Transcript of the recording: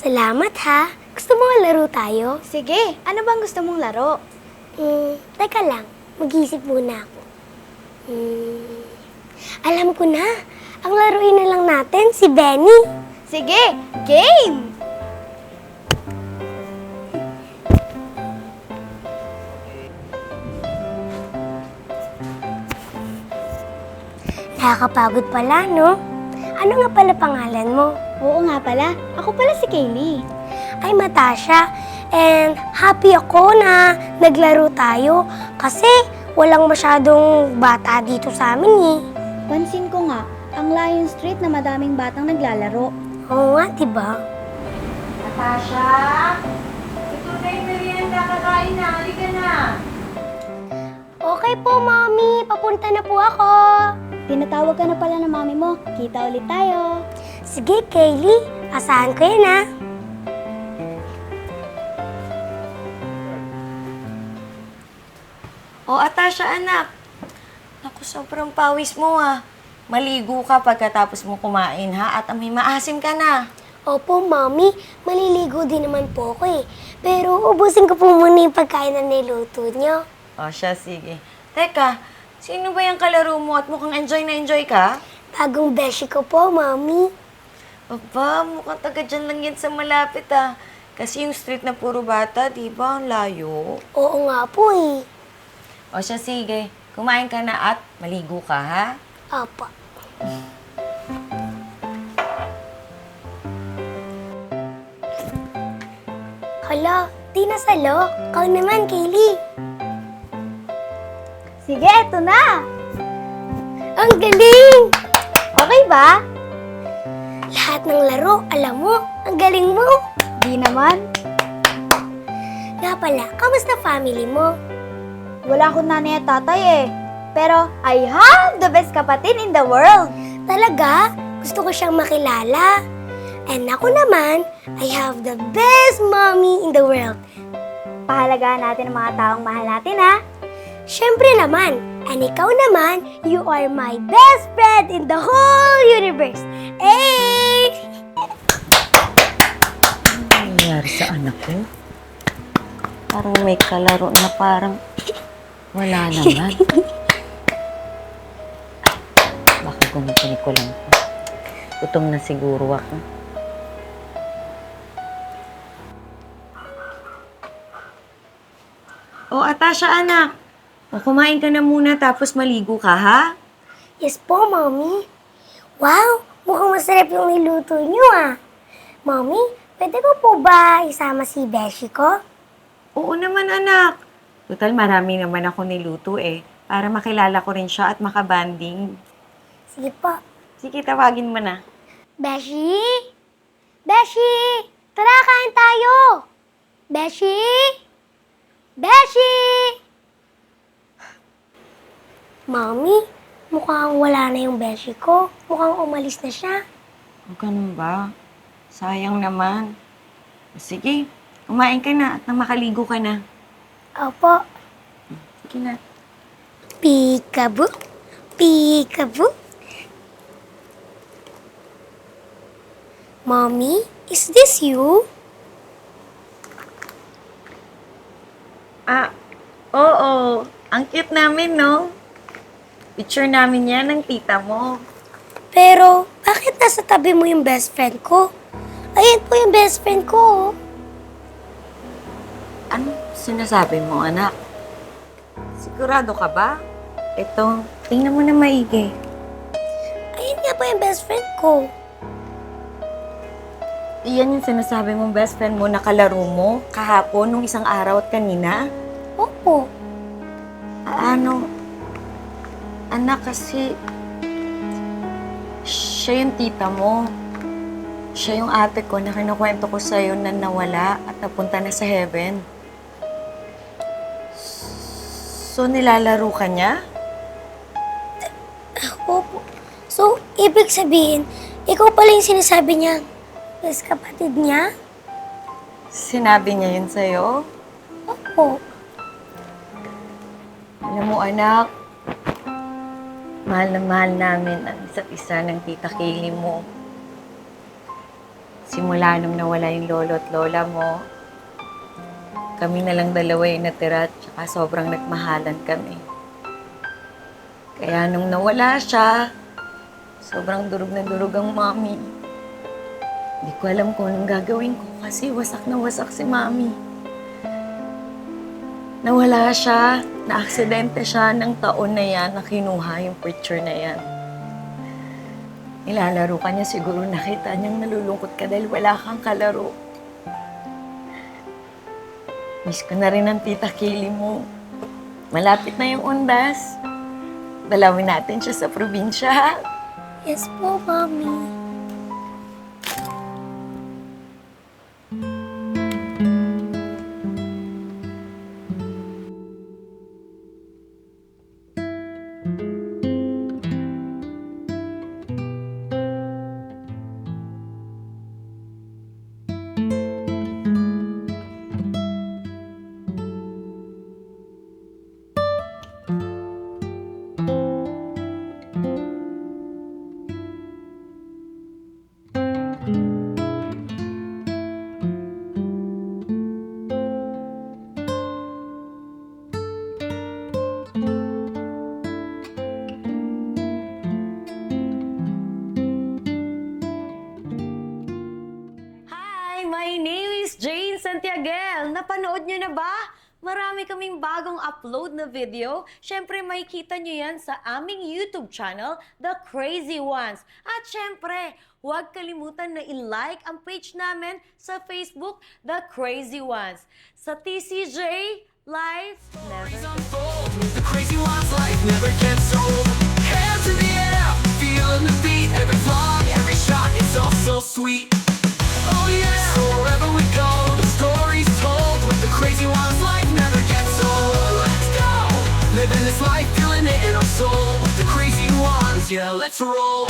Salamat ha. Gusto mo laro tayo? Sige, ano bang gusto mong laro? Teka lang. Mag-isip muna ako. Alam ko na. Ang laruin na lang natin si Benny. Sige, game! Nakakapagod pala, no? Ano nga pala pangalan mo? Oo nga pala, ako pala si Kaylee. Ay, Matasha. And happy ako na naglaro tayo kasi walang masyadong bata dito sa amin eh. Pansin ko nga, ang Lion Street na madaming batang naglalaro. Oo nga, diba? Natasha! Ito na yung merienda, kakain na. Halika na. Okay po, Mommy. Papunta na po ako. Tinatawag ka na pala ng mami mo. Kita ulit tayo. Sige, Kaylee. Asahan ko yan, ha? O, Atasha, anak. Naku, sobrang pawis mo, ah. Maligo ka pagkatapos mo kumain, ha? At may maasim ka na. Opo, Mommy. Maliligo din naman po ako, eh. Pero ubusin ko po muna yung pagkain na niluto niyo. O, siya, sige. Teka, sino ba yung kalaro mo at mukhang enjoy na enjoy ka? Bagong beshi ko po, Mommy. Aba, mukhang taga dyan lang yan sa malapit, ah. Kasi yung street na puro bata, di ba? Ang layo. Oo nga po, eh. O, siya, sige. Kumain ka na at maligo ka, ha? Opo. Hala, di nasalo. Kau naman, Kaylee. Sige, eto na! Ang galing! Okay ba? Lahat ng laro, alam mo, ang galing mo. Di naman. Nga pala, kamusta family mo? Wala akong nanay at tatay eh. Pero I have the best kapatid in the world. Talaga? Gusto ko siyang makilala. And ako naman, I have the best mommy in the world. Pahalagaan natin ang mga taong mahal natin, ha? Siyempre naman, and ikaw naman, you are my best friend in the whole universe. Hey! Ano nangyayari sa anak ko? Parang may kalaro na parang wala naman. Baka gumutin ko lang to. Gutom na siguro ako. O, Atasha, anak. O, kumain ka na muna tapos maligo ka, ha? Yes po, mommy. Wow, mukhang masarap yung niluto niyo ah. Mommy, pwede ko po ba isama si Beshi ko? Oo naman, anak. Total, marami naman ako niluto eh. Para makilala ko rin siya at makabanding. Sige po. Sige, tawagin mo na. Beshi? Beshi! Tara, kain tayo! Beshi? Beshi! Mommy, mukhang wala na yung Beshi ko. Mukhang umalis na siya. O, ganun ba? Sayang naman. Sige, kumain ka na at nang makaligo ka na. Opo. Sige na. Peekaboo. Peekaboo. Mommy, is this you? Ah, oo. Ang cute namin, no? Picture namin yan ng tita mo. Pero, bakit nasa tabi mo yung best friend ko? Ayan po yung best friend ko. Ano sinasabi mo, anak? Sigurado ka ba? Ito, tingnan mo na maigi. Ayan nga po yung best friend ko. Iyan yung sinasabi mong best friend mo na kalaro mo kahapon, nung isang araw at kanina? Opo. Ano? Anak, kasi siya yung tita mo. Siya yung ate ko na kinukwento ko sa'yo na nawala at napunta na sa heaven. So, nilalaro ka niya? Opo. So, ibig sabihin, ikaw pala yung sinasabi niya, best kapatid niya? Sinabi niya yun sa'yo? Opo. Alam mo, anak, mahal na mahal namin ang isa't isa ng tita Kaylee mo. Simula nung nawala yung lolo at lola mo, kami na lang dalawa yung natira at saka sobrang nagmahalan kami. Kaya nung nawala siya, sobrang durog na durog ang mami. Hindi ko alam kung anong gagawin ko kasi wasak na wasak si mami. Nawala siya, na-aksidente siya ng taon na yan na kinuha yung picture na yan. Nilalaro ka niya, siguro nakita niyang nalulungkot ka dahil wala kang kalaro. Miss ko na rin ang tita Kaylee mo. Malapit na yung undas. Dalawin natin siya sa probinsya. Yes po, Mami. Hi! My name is Jane Santiaguel. Napanood niyo na ba? Marami kaming bagong upload na video. Siyempre, makikita niyo yan sa aming YouTube channel, The Crazy Ones. At siyempre, huwag kalimutan na i-like ang page namin sa Facebook, The Crazy Ones. Sa TCJ, life never... The crazy one's life never gets old. Hands in the air, feeling the beat. Every vlog, every shot, it's all so sweet. Oh yeah, so wherever we go, the story's told. With the crazy one's life never gets old. Let's go, living this life, feeling it in our soul. With the crazy ones, yeah, let's roll.